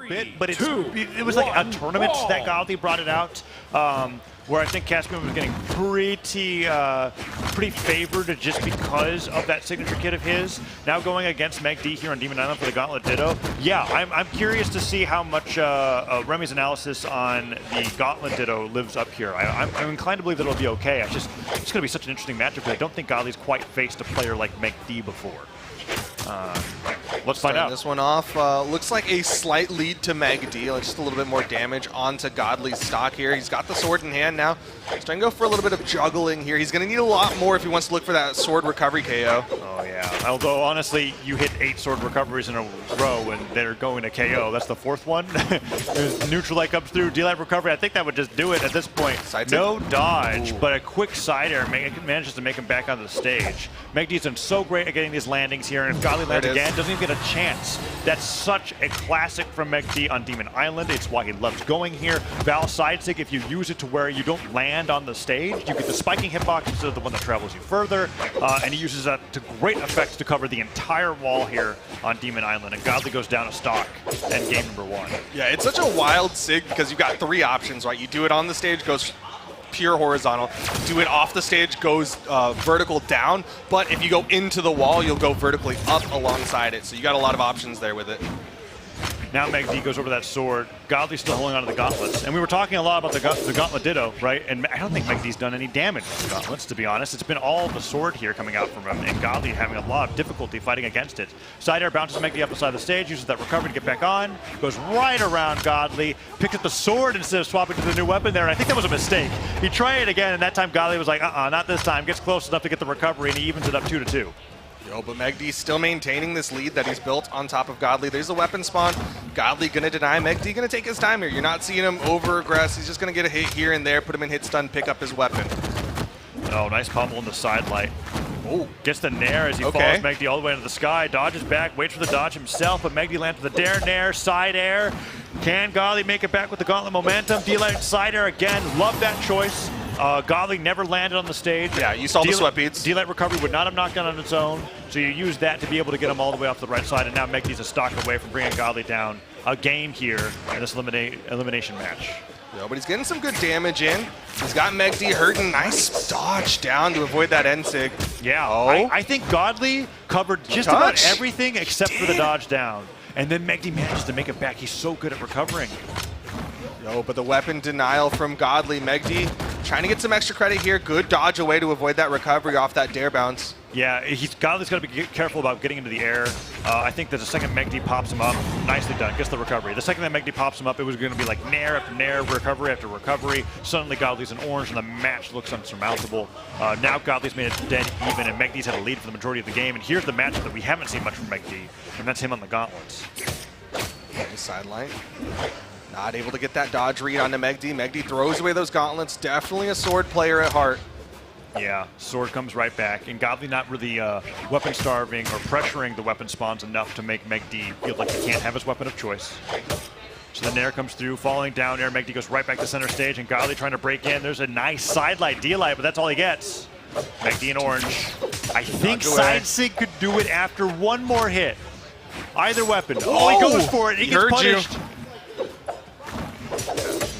bit, but it was like a tournament that Godly brought it out, where I think Caspian was getting pretty favored just because of that signature kit of his. Now going against MegD here on Demon Island for the Gauntlet Ditto. Yeah, I'm curious to see how much Remy's analysis on the Gauntlet Ditto lives up here. I'm inclined to believe that it'll be okay. It's going to be such an interesting matchup because I don't think Godly's quite faced a player like MegD before. Let's find out. This one off. Looks like a slight lead to MegD. Just a little bit more damage onto Godly's stock here. He's got the sword in hand now. He's trying to go for a little bit of juggling here. He's going to need a lot more if he wants to look for that sword recovery KO. Oh, yeah. Although, honestly, you hit 8 sword recoveries in a row and they're going to KO. That's the 4th one. There's neutral light comes through, D-light recovery. I think that would just do it at this point. No dodge, but a quick side air manages to make him back onto the stage. MegD's done so great at getting these landings here, and if Godly lands again, doesn't even get a chance. That's such a classic from MegD on Demon Island. It's why he loves going here. Val side stick, if you use it to where you don't land on the stage, you get the spiking hitbox instead of the one that travels you further, and he uses that to great effect to cover the entire wall here on Demon Island, and Godly goes down a stock and game number 1. Yeah, it's such a wild sig because you've got 3 options, right? You do it on the stage, goes pure horizontal. Do it off the stage, goes vertical down, but if you go into the wall, you'll go vertically up alongside it. So you got a lot of options there with it. Now MegD goes over that sword. Godly's still holding on to the gauntlets. And we were talking a lot about the gauntlet ditto, right? And I don't think MegD's done any damage with the gauntlets, to be honest. It's been all the sword here coming out from him, and Godly having a lot of difficulty fighting against it. Side air bounces MegD up the side of the stage, uses that recovery to get back on, goes right around Godly, picks up the sword instead of swapping to the new weapon there, and I think that was a mistake. He tried it again, and that time Godly was like, not this time. Gets close enough to get the recovery, and he evens it up 2-2. But MegD still maintaining this lead that he's built on top of Godly. There's a weapon spawn. Godly gonna deny. MegD gonna take his time here. You're not seeing him over-aggress. He's just gonna get a hit here and there, put him in hit stun, pick up his weapon. Oh, nice pummel in the side light. Oh, gets the nair as he follows MegD all the way into the sky. Dodges back, waits for the dodge himself, but MegD lands with the dare nair, side air. Can Godly make it back with the gauntlet momentum? D-light side air again. Love that choice. Godly never landed on the stage. Yeah, you saw the sweat beats. D-light recovery would not have knocked down on its own, so you use that to be able to get him all the way off the right side, and now MegD's a stock away from bringing Godly down a game here in this elimination match. Yeah, but he's getting some good damage in. He's got MegD hurting. Nice dodge down to avoid that end sig. Yeah, I think Godly covered just about everything except for the dodge down. And then MegD manages to make it back. He's so good at recovering. But the weapon denial from Godly. MegD trying to get some extra credit here. Good dodge away to avoid that recovery off that dare bounce. Yeah, Godly's got to be careful about getting into the air. I think that the second MegD pops him up, nicely done, gets the recovery. The second that MegD pops him up, it was going to be like nair after nair, recovery after recovery. Suddenly Godly's in orange and the match looks unsurmountable. Now Godly's made it dead even, and MegD's had a lead for the majority of the game. And here's the matchup that we haven't seen much from MegD, and that's him on the gauntlets. Nice sideline. Not able to get that dodge read onto MegD. MegD throws away those gauntlets. Definitely a sword player at heart. Yeah, sword comes right back, and Godly not really weapon starving or pressuring the weapon spawns enough to make MegD feel like he can't have his weapon of choice. So the nair comes through, falling down air. MegD goes right back to center stage, and Godly trying to break in. There's a nice side light, D-light, but that's all he gets. MegD in orange. I think side sig could do it after one more hit. Either weapon. Oh, he goes for it. He gets punished.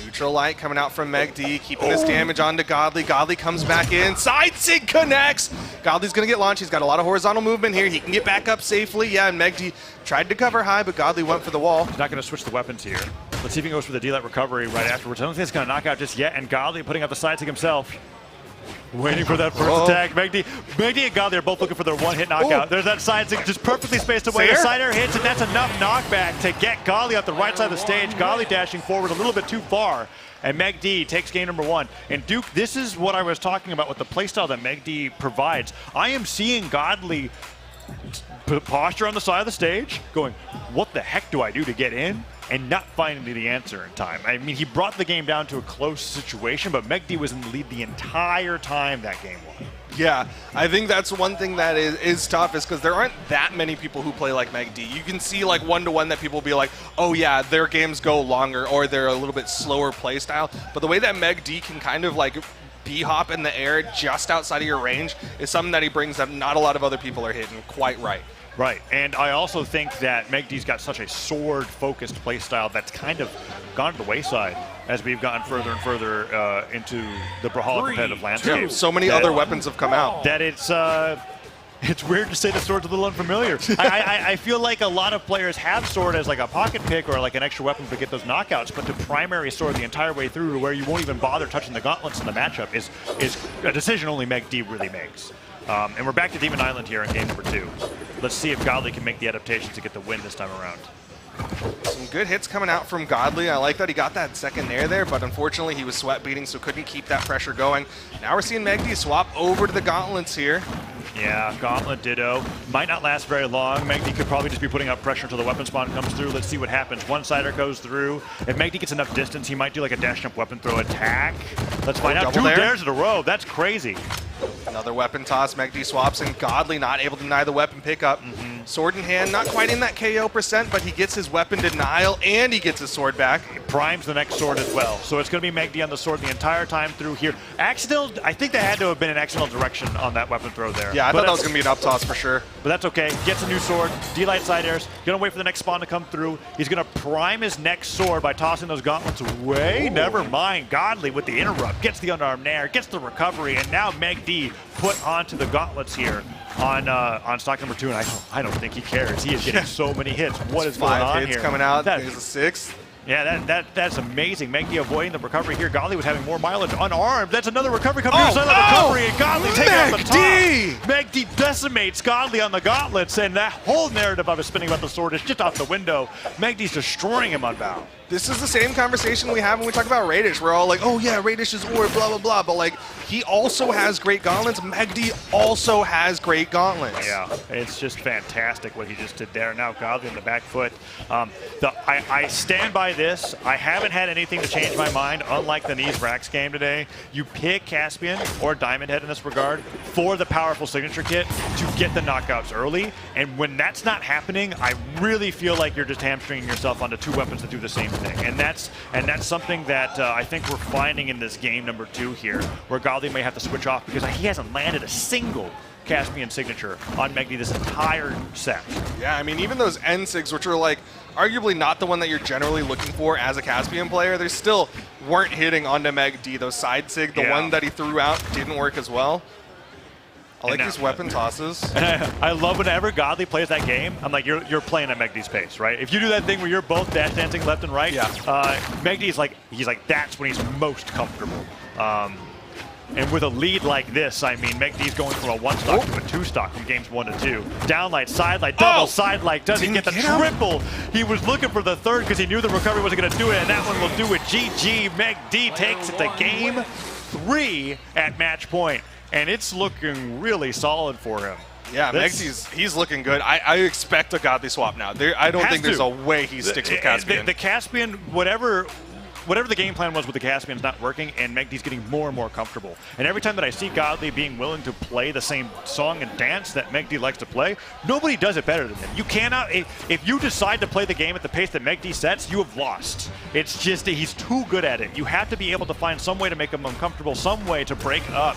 Neutral light coming out from MegD, keeping this damage onto Godly. Godly comes back in. Side sig connects. Godly's going to get launched. He's got a lot of horizontal movement here. He can get back up safely. Yeah, and MegD tried to cover high, but Godly went for the wall. He's not going to switch the weapons here. Let's see if he goes for the D-light recovery right afterwards. I don't think it's going to knock out just yet, and Godly putting up the side sig himself. Waiting for that first attack. MegD and Godly are both looking for their one-hit knockout. There's that side sig just perfectly spaced away. The side air hits, and that's enough knockback to get Godly off the right side of the stage. Godly dashing forward a little bit too far, and MegD takes game number 1. And Duke, this is what I was talking about with the playstyle that MegD provides. I am seeing Godly posture on the side of the stage, going, what the heck do I do to get in? And not finding the answer in time. I mean, he brought the game down to a close situation, but MegD was in the lead the entire time that game won. Yeah, I think that's one thing that is tough, is because there aren't that many people who play like MegD. You can see like one-to-one that people will be like, oh yeah, their games go longer or they're a little bit slower play style. But the way that MegD can kind of like B-hop in the air just outside of your range is something that he brings that not a lot of other people are hitting quite right. Right, and I also think that MegD's got such a sword-focused playstyle that's kind of gone to the wayside as we've gotten further and further into the Brawlhalla competitive landscape. Yeah, so many other weapons have come out. That it's weird to say the sword's a little unfamiliar. I feel like a lot of players have sword as like a pocket pick or like an extra weapon to get those knockouts, but to primary sword the entire way through to where you won't even bother touching the gauntlets in the matchup is a decision only MegD really makes. And we're back to Demon Island here in game number 2. Let's see if Godly can make the adaptation to get the win this time around. Some good hits coming out from Godly. I like that he got that second nair there, but unfortunately he was sweat beating, so couldn't keep that pressure going. Now we're seeing MegD swap over to the gauntlets here. Yeah, Gauntlet Ditto. Might not last very long. MegD could probably just be putting up pressure until the weapon spawn comes through. Let's see what happens. One-sider goes through. If MegD gets enough distance, he might do like a dash jump weapon throw attack. Let's find out. 2 dares in a row. That's crazy. Another weapon toss. MegD swaps, and Godly not able to deny the weapon pickup. Sword in hand, not quite in that KO %, but he gets his weapon denial, and he gets his sword back. Primes the next sword as well. So it's going to be MegD on the sword the entire time through here. Accidental, I think that had to have been an accidental direction on that weapon throw there. Yeah, I thought that was going to be an up toss for sure. But that's okay. Gets a new sword. D-Light side airs. Going to wait for the next spawn to come through. He's going to prime his next sword by tossing those gauntlets away. Ooh. Never mind. Godly with the interrupt. Gets the underarm nair. Gets the recovery. And now MegD put onto the gauntlets here on stock number 2. And I don't think he cares. He is getting so many hits. What is going on here? 5 hits coming out. There's a 6th. Yeah, that's amazing. MegD avoiding the recovery here. Godly was having more mileage unarmed. That's another recovery coming to the side of the recovery, and Godly taking out the top. MegD decimates Godly on the gauntlets, and that whole narrative I was spinning about the sword is just out the window. MegD's destroying him on Bow. This is the same conversation we have when we talk about Radish. We're all like, oh yeah, Radish is or blah, blah, blah. But like, he also has great gauntlets. MegD also has great gauntlets. Yeah, it's just fantastic what he just did there. Now Godly on the back foot. I stand by this. I haven't had anything to change my mind, unlike the Knees Rax game today. You pick Caspian or Diamond Head in this regard for the powerful signature kit to get the knockouts early. And when that's not happening, I really feel like you're just hamstringing yourself onto 2 weapons that do the same thing. And that's something that I think we're finding in this game number 2 here, where Godly may have to switch off because he hasn't landed a single Caspian signature on MegD this entire set. Yeah, I mean, even those N-Sigs, which are like arguably not the one that you're generally looking for as a Caspian player, they still weren't hitting onto MegD. Those side sig, the one that he threw out didn't work as well. I like these weapon tosses. I love whenever Godly plays that game. I'm like, you're playing at MegD's pace, right? If you do that thing where you're both dash dancing left and right, MegD's like, that's when he's most comfortable. And with a lead like this, I mean, MegD's going from a 1 stock to a 2 stock from games 1 to 2. Downlight, sidelight, double, sidelight. Does he get the triple? He was looking for the 3rd because he knew the recovery wasn't going to do it, and that one will do it. GG. MegD takes it to game 3 at match point, and it's looking really solid for him. Yeah, he's looking good. I expect a Godly swap now. I don't think there's a way he sticks with Caspian. The Caspian, whatever the game plan was with the Caspian's not working, and MegD's getting more and more comfortable. And every time that I see Godly being willing to play the same song and dance that MegD likes to play, nobody does it better than him. You cannot, if you decide to play the game at the pace that MegD sets, you have lost. It's just that he's too good at it. You have to be able to find some way to make him uncomfortable, some way to break up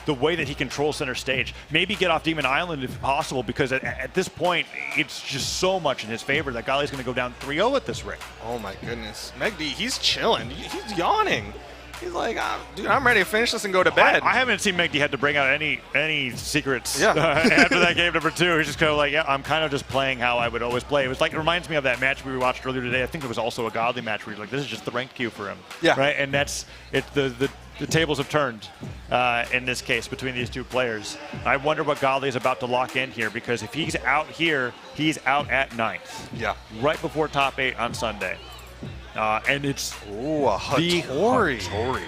the way that he controls center stage. Maybe get off Demon Island if possible, because at this point, it's just so much in his favor that Godly's going to go down 3-0 at this rate. Oh my goodness. MegD, he's chilling. He's yawning. He's like, dude, I'm ready to finish this and go to bed. I haven't seen MegD had to bring out any secrets after that game number 2. He's just kind of like, yeah, I'm kind of just playing how I would always play. It was like, it reminds me of that match we watched earlier today. I think it was also a Godly match where you're like, this is just the ranked queue for him. Yeah. Right? And that's it. The tables have turned in this case between these 2 players. I wonder what Godly is about to lock in here, because if he's out here, he's out at 9th. Yeah. Right before top 8 on Sunday. And it's a Hattori.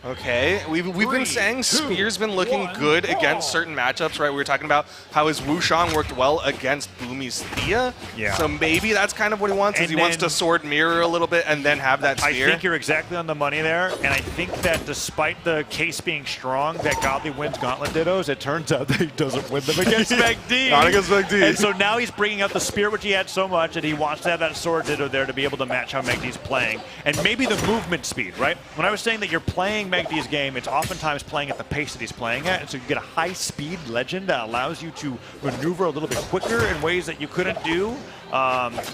Okay, we've been saying Spear's been looking good against certain matchups, right? We were talking about how his Wushang worked well against Boomy's Thea. Yeah. So maybe that's kind of what he wants, is he wants to sword mirror a little bit and then have that spear. I think you're exactly on the money there, and I think that despite the case being strong that Godly wins Gauntlet Dittos, it turns out that he doesn't win them against MegD. Not against MegD. And so now he's bringing out the spear, which he had so much, and he wants to have that sword Ditto there to be able to match how MegD's playing. And maybe the movement speed, right? When I was saying that you're playing playing MegD's game, it's oftentimes playing at the pace that he's playing at, and so you get a high-speed legend that allows you to maneuver a little bit quicker in ways that you couldn't do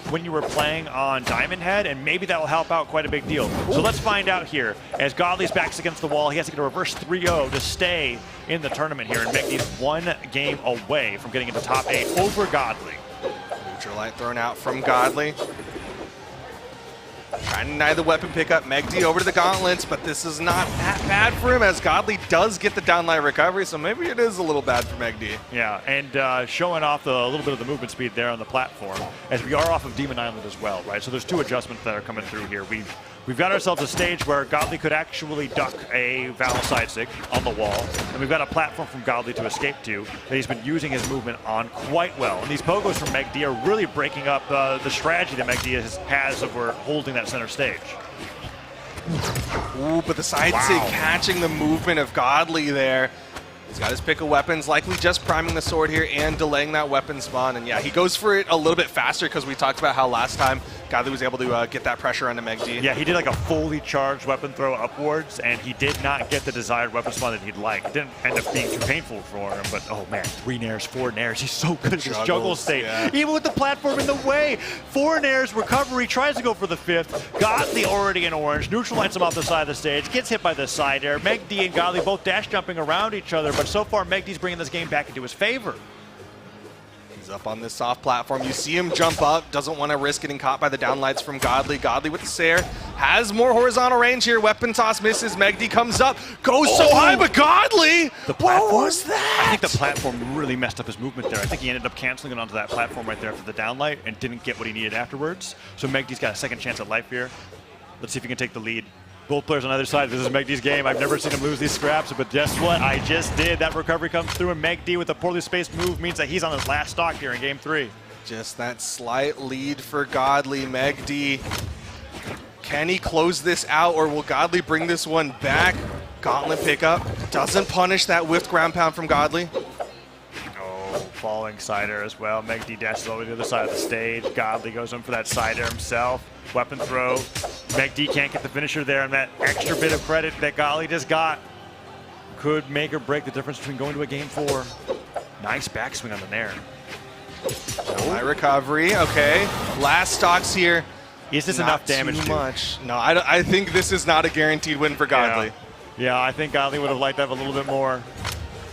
when you were playing on Diamond Head, and maybe that will help out quite a big deal. So let's find out here. As Godly's back's against the wall, he has to get a reverse 3-0 to stay in the tournament here, and MegD's 1 game away from getting into top 8 over Godly. Neutral light thrown out from Godly. Trying to deny the weapon pickup. MegD over to the gauntlets, but this is not that bad for him as Godly does get the downlight recovery, so maybe it is a little bad for MegD. Yeah, and showing off a little bit of the movement speed there on the platform, as we are off of Demon Island as well, right? So there's 2 adjustments that are coming through here. We've got ourselves a stage where Godly could actually duck a Val side stick on the wall, and we've got a platform from Godly to escape to that he's been using his movement on quite well. And these pogos from MegD are really breaking up the strategy that MegD has over holding that center stage. Ooh, but the side stick catching the movement of Godly there. He's got his pick of weapons, likely just priming the sword here and delaying that weapon spawn. And yeah, he goes for it a little bit faster because we talked about how last time Godly was able to get that pressure onto MegD. Yeah, he did like a fully charged weapon throw upwards, and he did not get the desired weapon spawn that he'd like. It didn't end up being too painful for him, but oh man, 3 nairs, 4 nairs. He's so good at this juggle state. Yeah. Even with the platform in the way. 4 nairs, recovery, tries to go for the 5th. Godly already in orange, neutralizes him off the side of the stage, gets hit by the side air. MegD and Godly both dash jumping around each other, but so far MegD's bringing this game back into his favor. He's up on this soft platform. You see him jump up, doesn't want to risk getting caught by the downlights from Godly. Godly with the Sair, has more horizontal range here. Weapon toss misses. MegD comes up, goes so high, but Godly! What was that? I think the platform really messed up his movement there. I think he ended up canceling it onto that platform right there after the downlight and didn't get what he needed afterwards. So MegD's got a second chance at life here. Let's see if he can take the lead. Both players on either side. This is MegD's game. I've never seen him lose these scraps, but guess what? I just did. That recovery comes through, and MegD with a poorly spaced move means that he's on his last stock here in Game 3. Just that slight lead for Godly. MegD, can he close this out, or will Godly bring this one back? Gauntlet pickup. Doesn't punish that whiffed ground pound from Godly. Falling side air as well. MegD dashes over to the other side of the stage. Godly goes in for that side air himself. Weapon throw. MegD can't get the finisher there, and that extra bit of credit that Godly just got could make or break the difference between going to a Game 4. Nice backswing on the nair. High recovery. Okay. Last stocks here. Is this enough damage? Too much. No, I think this is not a guaranteed win for Godly. Yeah, I think Godly would have liked to have a little bit more.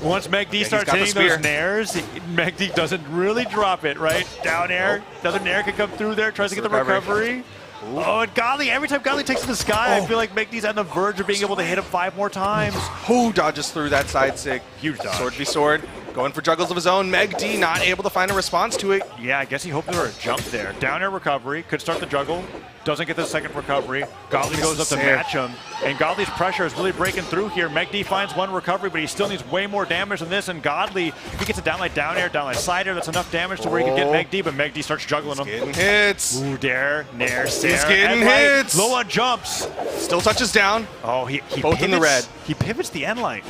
Once MegD starts hitting those nairs, MegD doesn't really drop it, right? Down air, another nair can come through there, tries to get the recovery. Oh, and Godly, every time Godly takes to the sky, I feel like MegD's on the verge of being able to hit him 5 more times. Who dodges through that side sig? Huge dodge. Sword v sword. Going for juggles of his own. MegD not able to find a response to it. Yeah, I guess he hoped there were a jump there. Down air recovery, could start the juggle. Doesn't get the second recovery. Godly goes up to match him. And Godly's pressure is really breaking through here. MegD finds 1 recovery, but he still needs way more damage than this. And Godly, if he gets a downlight down air, downlight side air, that's enough damage to where he can get MegD, but MegD starts juggling him. Getting hits. Ooh, dare, nair, Sair. He's getting hits. Low on jumps. Still touches down. Oh, he both pivots, in the red. He pivots the end light.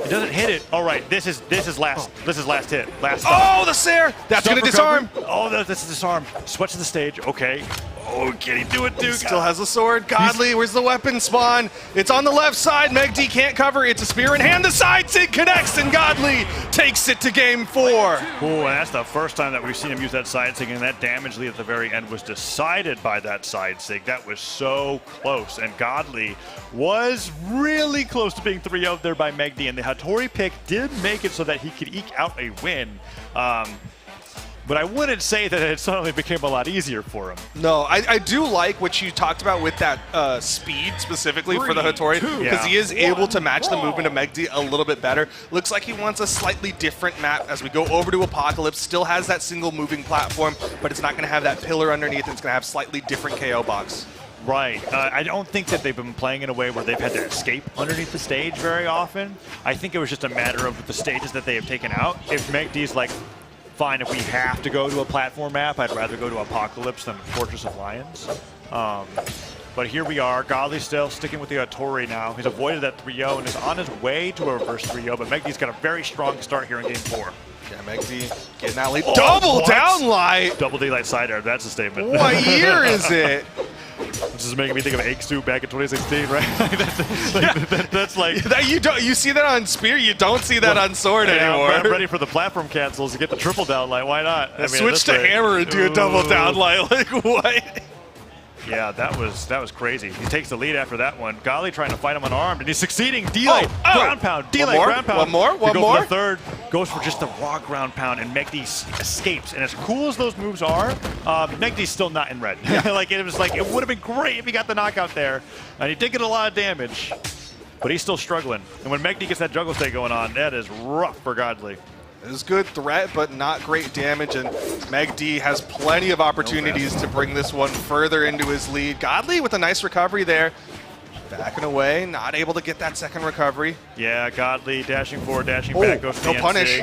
He doesn't hit it. All right, this is last hit. Last stop. Oh, the Sair. That's going to disarm. Oh, this is disarm. Switch to the stage. Okay. Oh, can he do it, dude? Still has the sword. Godly, where's the weapon spawn? It's on the left side. MegD can't cover. It's a spear in hand. The side sig connects, and Godly takes it to Game 4. Oh, and that's the first time that we've seen him use that side sig, and that damage lead at the very end was decided by that side sig. That was so close, and Godly was really close to being 3-0 there by MegD, and the Hattori pick did make it so that he could eke out a win. But I wouldn't say that it suddenly became a lot easier for him. No, I do like what you talked about with that speed specifically for the Hattori, because he is able to match the movement of MegD a little bit better. Looks like he wants a slightly different map as we go over to Apocalypse. Still has that single moving platform, but it's not going to have that pillar underneath. It's going to have slightly different KO box. Right. I don't think that they've been playing in a way where they've had to escape underneath the stage very often. I think it was just a matter of the stages that they have taken out. If MegD's like, fine, if we have to go to a platform map, I'd rather go to Apocalypse than Fortress of Lions. But here we are. Godly's still sticking with the Hattori now. He's avoided that 3-0 and is on his way to a reverse 3-0, but MegD's got a very strong start here in Game 4. Yeah, MegD getting that lead. Double down light! Double D light side air, that's a statement. What year is it? This is making me think of Egg Soup back in 2016, right? That's like you see that on Spear, you don't see that on Sword anymore. I'm ready for the platform cancels to get the triple down light. Why not? I mean, switch to hammer and do a double down light. Like what? Yeah, that was crazy. He takes the lead after that one. Golly trying to fight him unarmed, and he's succeeding. D-Light, ground pound, D-Light, ground pound. One more. For the third, goes for just the raw ground pound, and MegD escapes. And as cool as those moves are, MegD's still not in red. Yeah. Like it would have been great if he got the knockout there, and he did get a lot of damage, but he's still struggling. And when MegD gets that juggle stay going on, that is rough for Godly. It was good threat, but not great damage, and MegD has plenty of opportunities to bring this one further into his lead. Godly with a nice recovery there. Backing away, not able to get that second recovery. Yeah, Godly dashing forward, dashing back, goes to the no punish.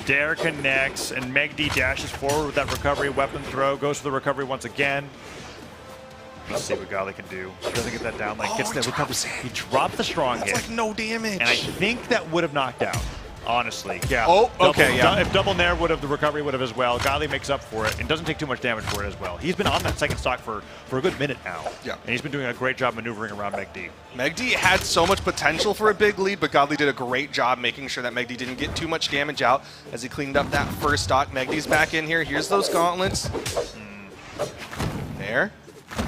Dare connects, and MegD dashes forward with that recovery, weapon throw, goes for the recovery once again. Let's see what Godly can do. Doesn't get that down, like gets the recovery. He dropped the strong hit. That's like no damage. And I think that would have knocked out. Honestly, yeah. Oh, okay, yeah. If double nair would have, the recovery would have as well. Godly makes up for it and doesn't take too much damage for it as well. He's been on that second stock for a good minute now. Yeah. And he's been doing a great job maneuvering around MegD. MegD had so much potential for a big lead, but Godly did a great job making sure that MegD didn't get too much damage out as he cleaned up that first stock. MegD's back in here. Here's those gauntlets. Nair.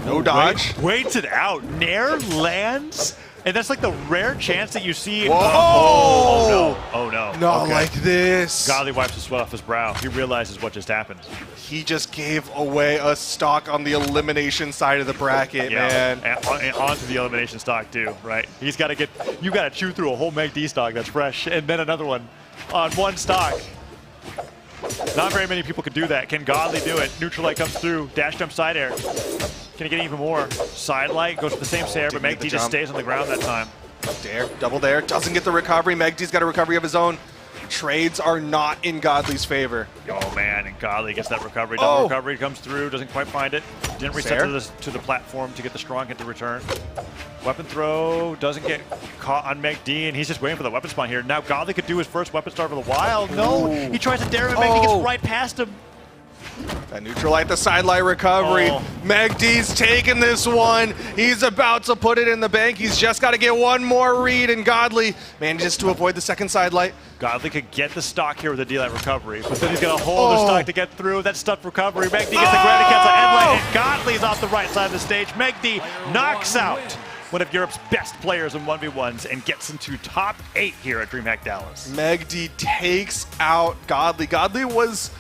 No dodge. Waits it out. Nair lands. And that's like the rare chance that you see. Whoa! Oh no. Not like this. Godly wipes the sweat off his brow. He realizes what just happened. He just gave away a stock on the elimination side of the bracket, man. And onto the elimination stock too, right? He's got to get, you got to chew through a whole MegD stock that's fresh, and then another one on one stock. Not very many people can do that. Can Godly do it? Neutral light comes through, dash jump side air. Can he get even more? Side light goes to the same Sair, but MegD just stays on the ground that time. Dare, double dare, doesn't get the recovery. MegD's got a recovery of his own. Trades are not in Godly's favor. Oh man, and Godly gets that recovery. Double recovery comes through, doesn't quite find it. Didn't reset to the platform to get the strong hit to return. Weapon throw doesn't get caught on MegD, and he's just waiting for the weapon spawn here. Now Godly could do his first weapon start for the wild. No, he tries to dare him, and MegD gets right past him. That neutral light, the sidelight recovery. MegD's taking this one. He's about to put it in the bank. He's just got to get one more read, and Godly manages to avoid the second sidelight. Godly could get the stock here with a D-light recovery, but then he's got a whole other stock to get through. That stuff recovery. MegD gets the gravity cancel end light, and Godly's off the right side of the stage. MegD knocks out one of Europe's best players in 1v1s and gets into top 8 here at Dreamhack Dallas. MegD takes out Godly. Godly was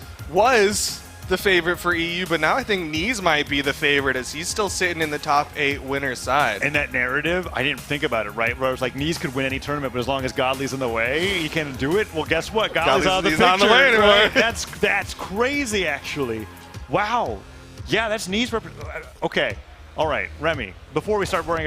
the favorite for EU, but now I think Knees might be the favorite as he's still sitting in the top 8 winner side. And that narrative, I didn't think about it, right? Where I was like, Knees could win any tournament, but as long as Godly's in the way, he can't do it. Well, guess what? Godly's out of the picture. Not in the way anymore. Right? That's crazy, actually. Wow. Yeah, that's Knees. Okay. All right, Remy, before we start worrying